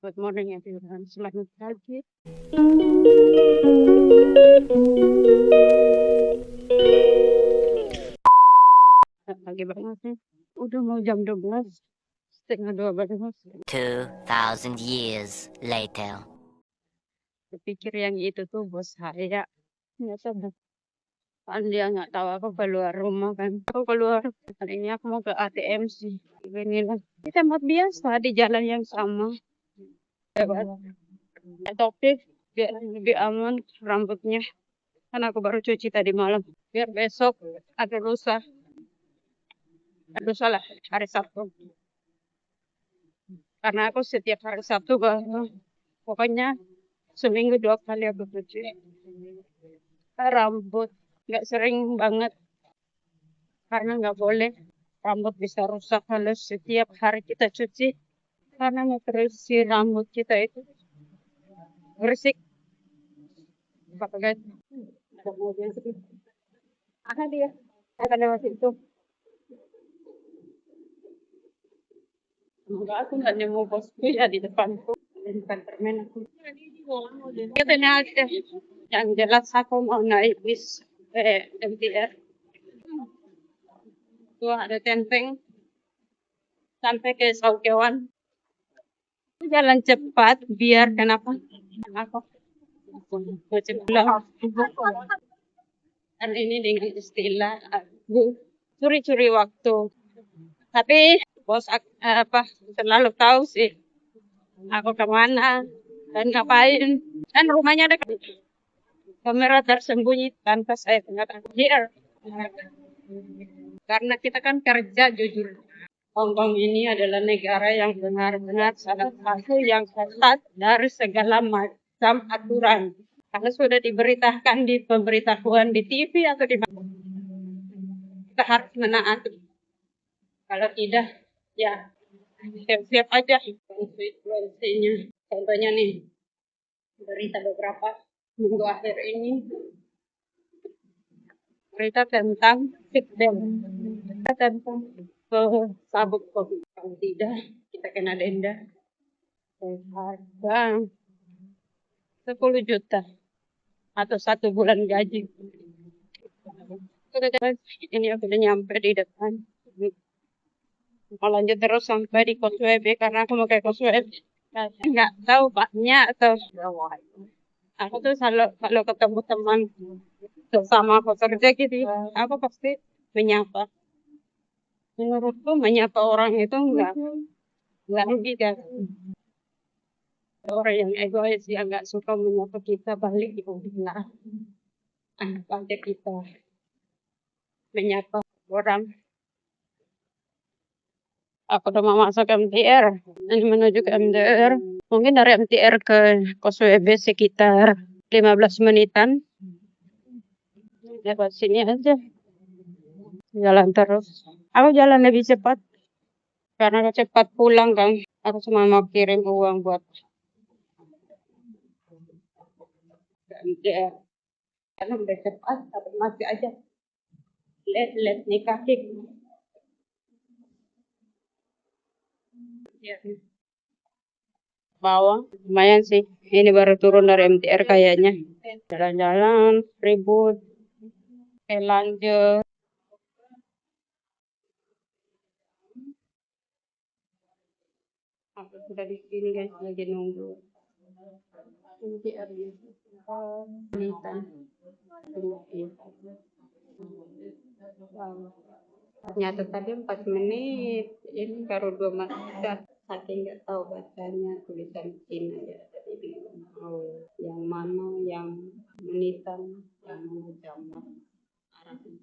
Good morning everyone. Selamat pagi. Pagi banget nih. Udah mau jam 12. Setengah 2 baru masuk. 2,000 years later. Kupikir yang itu tuh bos saya. Ternyata bukan, dia nggak tahu aku keluar rumah kan. Aku keluar. Hari ini aku mau ke ATM sih. Inilah. Di tempat biasa di jalan yang sama. Lewat. Topik biar lebih aman rambutnya. Kan aku baru cuci tadi malam. Biar besok atau lusa. Lusa lah hari Sabtu. Karena aku setiap hari Sabtu pokoknya seminggu 2 kali aku cuci rambut. Nggak sering banget karena nggak boleh rambut bisa rusak kalau setiap hari kita cuci, karena nutrisi rambut kita itu bersih. Apa guys? Ada mobil sedikit. Ada dia. Ada lewat situ. Enggak, aku nggak nemu bosku ya di depanku. Di depan permen aku. Katanya ada. Yang jelas aku mau naik bis MTR. Tuh ada tenteng sampai ke Saukewan. Jalan cepat biar kenapa? Aku pulang. Dan ini dengan istilah aku curi-curi waktu. Tapi bos apa selalu tahu sih aku kemana dan ngapain. Dan rumahnya ada kamera tersembunyi tanpa saya dengarkan. Here. Karena kita kan kerja jujur. Hong Kong ini adalah negara yang benar-benar salah satu yang ketat dari segala macam aturan. Kalau sudah diberitakan di pemberitahuan di TV atau di mana, kita harus menaati. Kalau tidak, ya siap-siap aja konsekuensinya. Contohnya nih, berita beberapa minggu akhir ini, berita tentang Fitbel, tentang sabuk COVID. Kalau tidak, kita kena denda harga 10 juta atau 1 bulan gaji. Ini aku udah nyampe di depan. Mau lanjut terus sampai di Koswebe karena aku mau ke Koswebe. Nggak tahu banyak atau aku tuh kalau ketemu teman sama pekerja gitu, aku pasti menyapa. Menurutku menyapa orang itu nggak rugi kan. Orang yang egois yang nggak suka menyapa kita balik ya udahlah. Anggap aja kita menyapa orang. Aku udah mau masuk MTR. Ini menuju ke MTR. Mungkin dari MTR ke Koswebe sekitar 15 menitan. Lewat sini aja. Jalan terus. Aku jalan lebih cepat. Karena aku cepat pulang kan. Aku cuma mau kirim uang buat ke MTR. Karena udah cepat, tapi masih aja. Lihat nih kaki. Ya. Bawah, lumayan sih. Ini baru turun dari MTR kayaknya. Jalan-jalan, ribut. Lanjut. Aku sudah di sini guys, lagi nunggu. MTR gitu. Menitan. Ternyata tadi 4 menit, ini baru 2 menit. Saking nggak tahu bacanya tulisan Cina ya. Jadi bingung. Oh, yang mana yang menitan, yang mana jam arahnya.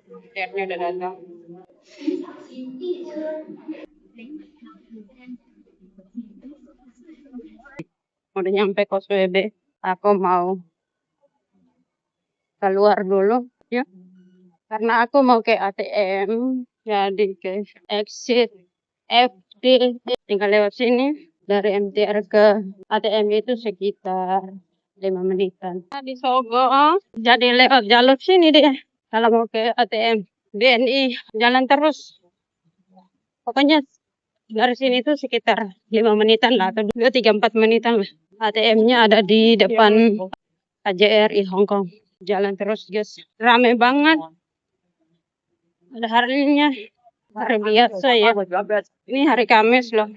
MTR-nya udah datang. Udah nyampe Koswebe. Aku mau keluar dulu ya. Karena aku mau ke ATM. Jadi ke exit FD. Tinggal lewat sini. Dari MTR ke ATM itu sekitar 5 menitan. Di Sogo. Jadi lewat jalur sini deh. Kalau mau ke ATM BNI. Jalan terus. Pokoknya Dari sini tuh sekitar 5 menitan lah, atau 2, 3, 4 menitan lah. ATM-nya ada di depan KJRI Hong Kong. Jalan terus guys. Rame banget. Ada harinya. Hari biasa ya. Ini hari Kamis loh.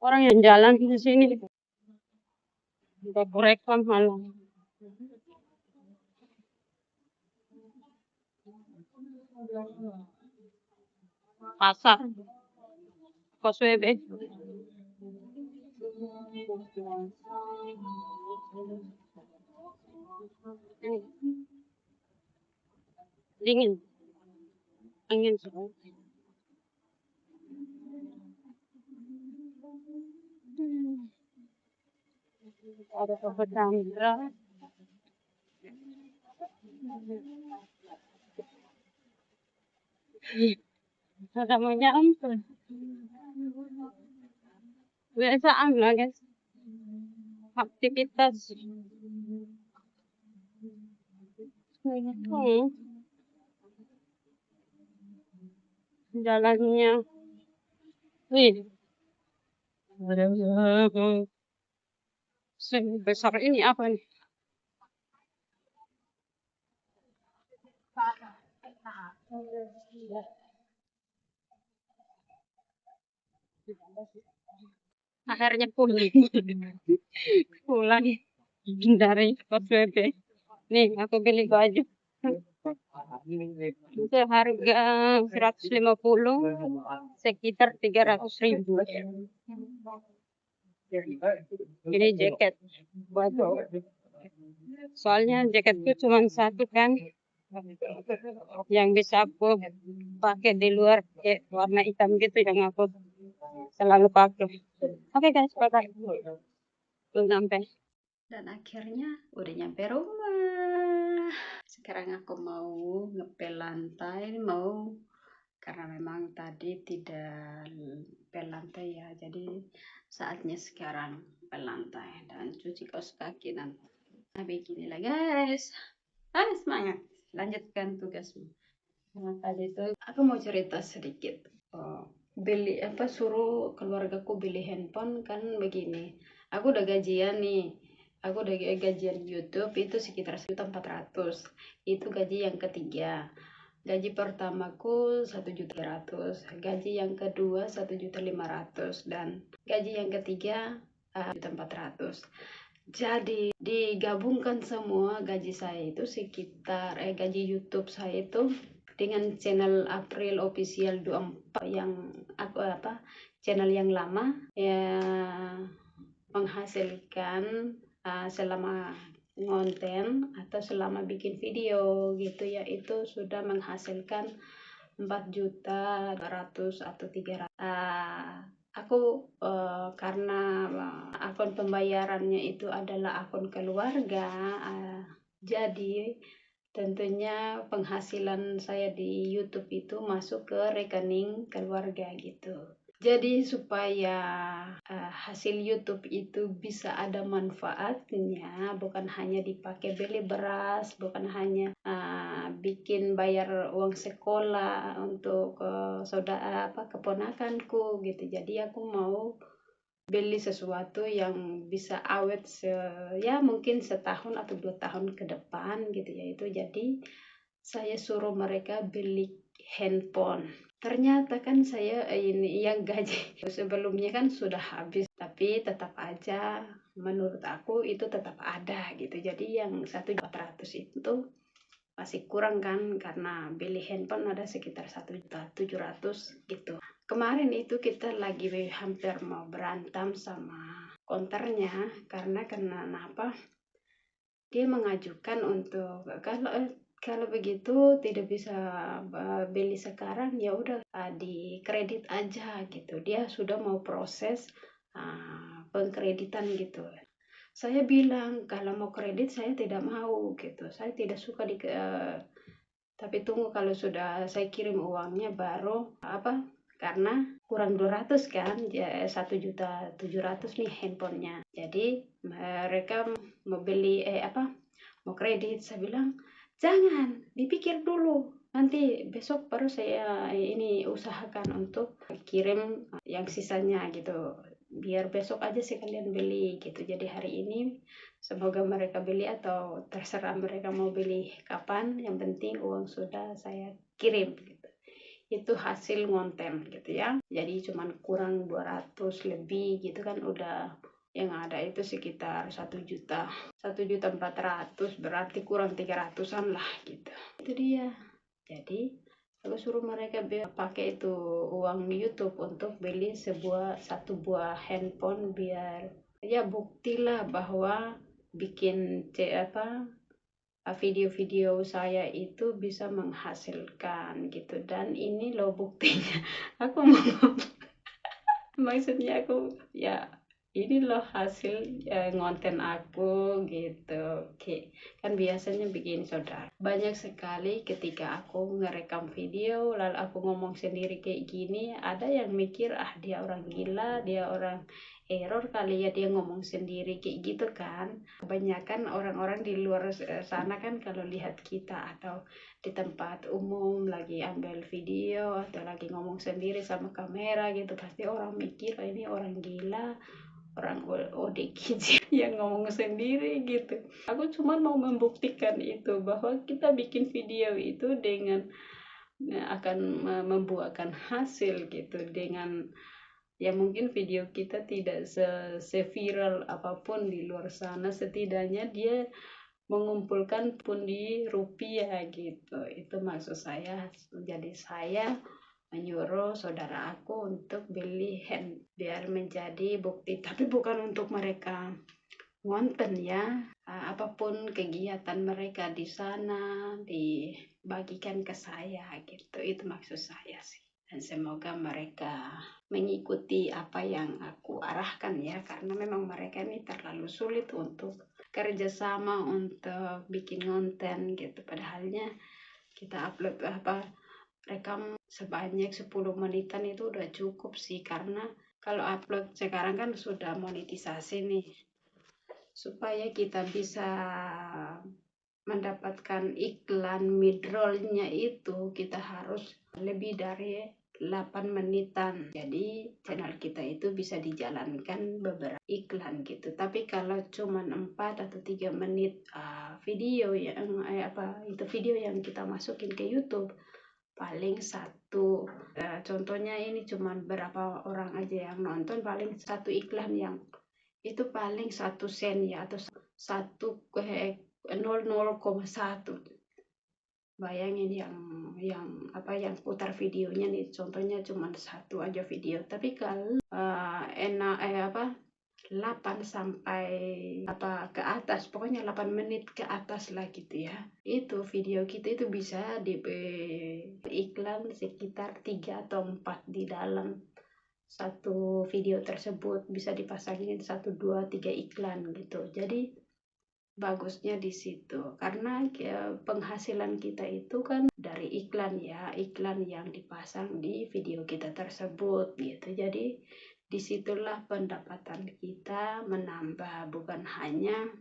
Orang yang jalan di sini. Udah reklam malah. Pasar. Causeway. Dingin. Angin semua. Ada Sobat Chandra. Namanya ampun. Biasaan lah guys. Aktivitas. Jalannya. Wih. Sebesar ini apa nih? Akhirnya pulang. Pulang dari Causeway. Nih, aku beli baju. Itu harga 150, sekitar 300.000. Ini jaket baju. Soalnya jaketku cuma satu kan, yang bisa aku pakai di luar, kayak warna hitam gitu yang aku selalu pakai. Oke guys, bye-bye. Belum sampai. Dan akhirnya udah nyampe rumah. Sekarang aku mau ngepel lantai, karena memang tadi tidak pel lantai ya, jadi saatnya sekarang pel lantai dan cuci kaos kaki nanti. Nah beginilah guys. Semangat, lanjutkan tugasmu. Nah, tadi itu aku mau cerita sedikit. Suruh keluargaku beli handphone kan begini. Aku udah gajian nih. Aku udah gajian YouTube itu sekitar 1.400.000. Itu gaji yang ketiga. Gaji pertamaku 1.300.000, gaji yang kedua 1.500.000, dan gaji yang ketiga 1.400.000. Jadi digabungkan semua gaji saya itu sekitar gaji YouTube saya itu dengan channel April Official 24 yang channel yang lama ya, menghasilkan selama konten atau selama bikin video gitu ya, itu sudah menghasilkan 4.200.000 atau 300. Aku karena akun pembayarannya itu adalah akun keluarga, jadi tentunya penghasilan saya di YouTube itu masuk ke rekening keluarga gitu. Jadi supaya hasil YouTube itu bisa ada manfaatnya, bukan hanya dipakai beli beras, bukan hanya bikin bayar uang sekolah untuk saudara keponakanku gitu. Jadi aku mau beli sesuatu yang bisa awet ya mungkin setahun atau 2 tahun ke depan gitu ya. Itu jadi saya suruh mereka beli handphone. Ternyata kan saya ini yang gaji sebelumnya kan sudah habis, tapi tetap aja menurut aku itu tetap ada gitu. Jadi yang 1.400.000 itu masih kurang kan, karena beli handphone ada sekitar 1.700.000 gitu. Kemarin itu kita lagi hampir mau berantem sama konternya karena kenapa dia mengajukan untuk kalau begitu tidak bisa beli sekarang, ya udah di kredit aja gitu. Dia sudah mau proses pengkreditan gitu. Saya bilang kalau mau kredit saya tidak mau gitu. Saya tidak suka tapi tunggu kalau sudah saya kirim uangnya baru karena kurang 200 kan, 1.700.000 nih handphonenya. Jadi mereka mau beli mau kredit. Saya bilang jangan, dipikir dulu. Nanti besok baru saya ini usahakan untuk kirim yang sisanya gitu. Biar besok aja sekalian beli gitu. Jadi hari ini semoga mereka beli atau terserah mereka mau beli kapan. Yang penting uang sudah saya kirim gitu. Itu hasil ngonten gitu ya. Jadi cuman kurang 200 lebih gitu kan, udah yang ada itu sekitar 1 juta, 1.400.000, berarti kurang 300-an lah gitu. Itu dia. Jadi aku suruh mereka pakai itu uang YouTube untuk beli satu buah handphone, biar ya buktilah bahwa bikin video-video saya itu bisa menghasilkan gitu. Dan ini loh buktinya. Aku mau maksudnya aku ya ini loh hasil ngonten aku gitu. Oke, kan biasanya begini saudara, banyak sekali ketika aku ngerekam video lalu aku ngomong sendiri kayak gini, ada yang mikir dia orang gila, dia orang error kali ya, dia ngomong sendiri kayak gitu kan. Kebanyakan orang-orang di luar sana kan kalau lihat kita atau di tempat umum lagi ambil video atau lagi ngomong sendiri sama kamera gitu, pasti orang mikir ini orang gila, orang ODGJ yang ngomong sendiri gitu. Aku cuma mau membuktikan itu, bahwa kita bikin video itu dengan akan membuahkan hasil gitu, dengan ya mungkin video kita tidak se-viral apapun di luar sana, setidaknya dia mengumpulkan pundi rupiah gitu. Itu maksud saya. Jadi saya menyuruh saudara aku untuk beli hand biar menjadi bukti, tapi bukan untuk mereka ngonten ya. Apapun kegiatan mereka di sana dibagikan ke saya gitu. Itu maksud saya sih. Dan semoga mereka mengikuti apa yang aku arahkan ya, karena memang mereka ini terlalu sulit untuk kerjasama untuk bikin konten gitu. Padahalnya kita upload rekam sebanyak 10 menitan itu udah cukup sih, karena kalau upload sekarang kan sudah monetisasi nih. Supaya kita bisa mendapatkan iklan midrollnya itu kita harus lebih dari 8 menitan. Jadi channel kita itu bisa dijalankan beberapa iklan gitu. Tapi kalau cuma 4 atau 3 menit video yang video yang kita masukin ke YouTube, paling satu contohnya ini cuma berapa orang aja yang nonton, paling satu iklan yang itu paling 1 sen ya, atau 0,1. Bayangin yang putar videonya nih, contohnya cuma satu aja video, tapi kalau 8 sampai ke atas, pokoknya 8 menit ke atas lah gitu ya, itu video kita itu bisa di iklan sekitar 3 atau 4 di dalam satu video tersebut, bisa dipasangin 1, 2, 3 iklan gitu. Jadi bagusnya di situ, karena penghasilan kita itu kan dari iklan ya, iklan yang dipasang di video kita tersebut gitu. Jadi disitulah pendapatan kita menambah, bukan hanya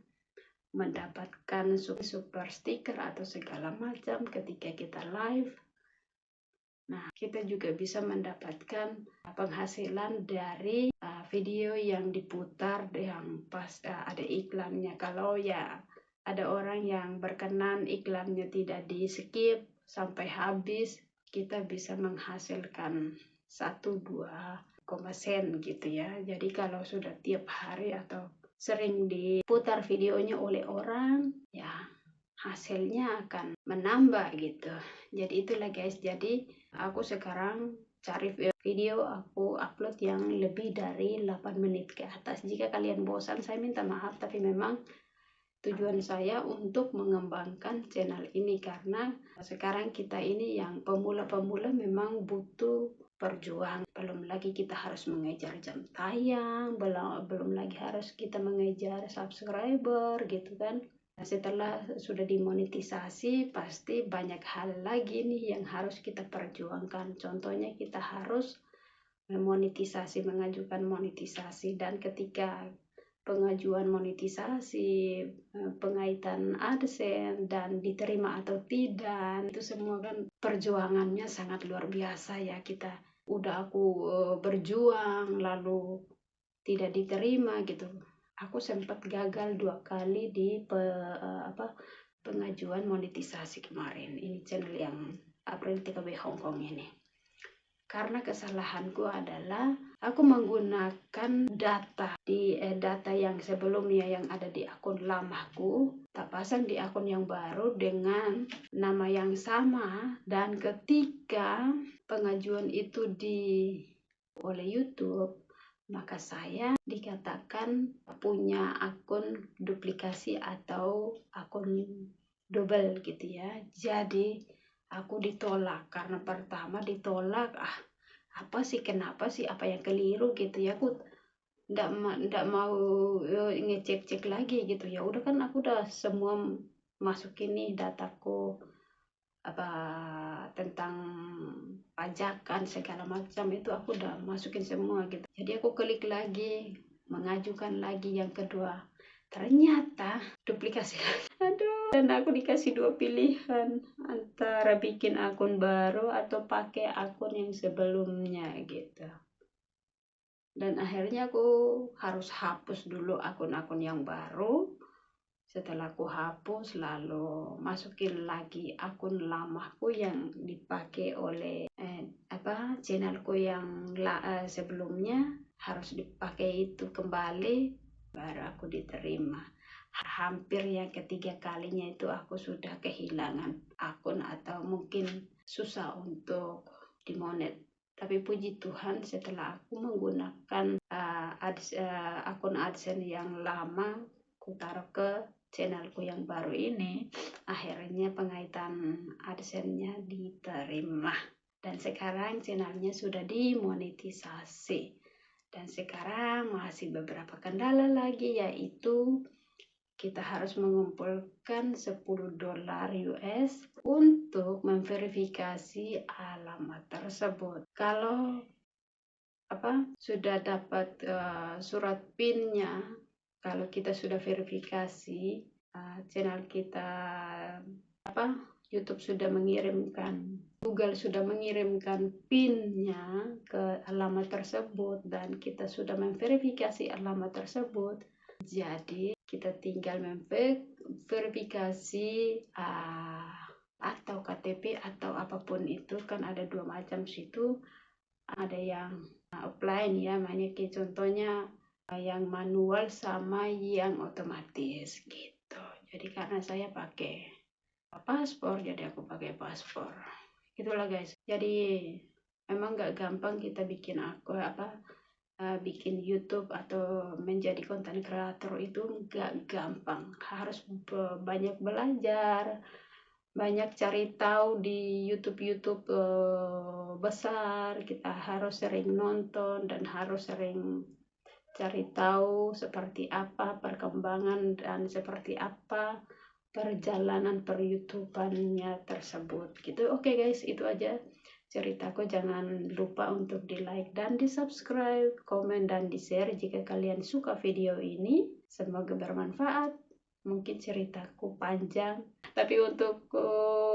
mendapatkan super stiker atau segala macam ketika kita live. Nah, kita juga bisa mendapatkan penghasilan dari video yang diputar yang pas ada iklannya. Kalau ya ada orang yang berkenan iklannya tidak di skip sampai habis, kita bisa menghasilkan 1-2 sen gitu ya. Jadi kalau sudah tiap hari atau sering diputar videonya oleh orang, ya hasilnya akan menambah gitu. Jadi itulah guys, jadi aku sekarang cari video aku upload yang lebih dari 8 menit ke atas. Jika kalian bosan, saya minta maaf, tapi memang tujuan saya untuk mengembangkan channel ini, karena sekarang kita ini yang pemula-pemula memang butuh perjuangan. Belum lagi kita harus mengejar jam tayang, belum lagi harus kita mengejar subscriber gitu kan. Setelah sudah dimonetisasi, pasti banyak hal lagi nih yang harus kita perjuangkan. Contohnya kita harus mengajukan monetisasi, dan ketika pengajuan monetisasi, pengaitan AdSense, dan diterima atau tidak. Itu semua kan perjuangannya sangat luar biasa ya. Aku berjuang lalu tidak diterima gitu. Aku sempat gagal 2 kali di pengajuan monetisasi kemarin. Ini channel yang April TKB Hong Kong ini. Karena kesalahanku adalah aku menggunakan data yang sebelumnya yang ada di akun lamaku, tak pasang di akun yang baru dengan nama yang sama, dan ketika pengajuan itu oleh YouTube, maka saya dikatakan punya akun duplikasi atau akun double gitu ya. Jadi aku ditolak. Karena pertama ditolak, kenapa sih, apa yang keliru gitu ya. Aku ndak mau ngecek lagi gitu ya. Udah kan aku udah semua masukin nih dataku, tentang pajakan segala macam itu aku udah masukin semua gitu. Jadi aku klik lagi, mengajukan lagi yang kedua, ternyata duplikasi. Aduh, dan aku dikasih 2 pilihan antara bikin akun baru atau pakai akun yang sebelumnya gitu. Dan akhirnya aku harus hapus dulu akun-akun yang baru. Setelah aku hapus, lalu masukin lagi akun lamaku yang dipakai oleh channelku yang sebelumnya, harus dipakai itu kembali baru aku diterima. Hampir yang ketiga kalinya itu aku sudah kehilangan akun atau mungkin susah untuk dimonet. Tapi puji Tuhan, setelah aku menggunakan akun AdSense yang lama, aku taruh ke channelku yang baru ini, akhirnya pengaitan AdSense-nya diterima. Dan sekarang channelnya sudah dimonetisasi. Dan sekarang masih beberapa kendala lagi, yaitu kita harus mengumpulkan $10 US untuk memverifikasi alamat tersebut. Kalau sudah dapat surat PIN-nya, kalau kita sudah verifikasi, channel kita YouTube sudah mengirimkan, Google sudah mengirimkan PIN-nya ke alamat tersebut, dan kita sudah memverifikasi alamat tersebut. Jadi kita tinggal memverifikasi atau KTP atau apapun itu, kan ada 2 macam situ. Ada yang offline ya, contohnya yang manual sama yang otomatis gitu. Jadi karena saya pakai paspor, jadi aku pakai paspor. Itulah guys. Jadi memang gak gampang kita bikin bikin YouTube atau menjadi konten kreator, itu gak gampang. Harus banyak belajar, banyak cari tahu di YouTube besar. Kita harus sering nonton dan harus sering cari tahu seperti apa perkembangan dan seperti apa perjalanan per-YouTubannya tersebut gitu. Oke guys, itu aja ceritaku. Jangan lupa untuk di like dan di subscribe, komen dan di share jika kalian suka video ini. Semoga bermanfaat. Mungkin ceritaku panjang, tapi untuk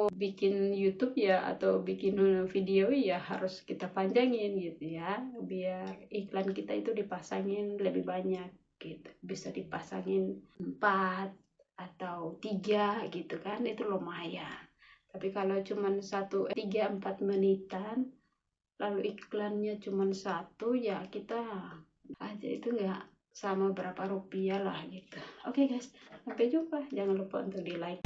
bikin YouTube ya atau bikin video ya harus kita panjangin gitu ya, biar iklan kita itu dipasangin lebih banyak gitu. Bisa dipasangin 4 atau 3 gitu kan, itu lumayan. Tapi kalau cuma 3-4 menitan lalu iklannya cuma 1, ya kita aja itu nggak sama berapa rupiah lah gitu. Oke guys, sampai jumpa. Jangan lupa untuk di like.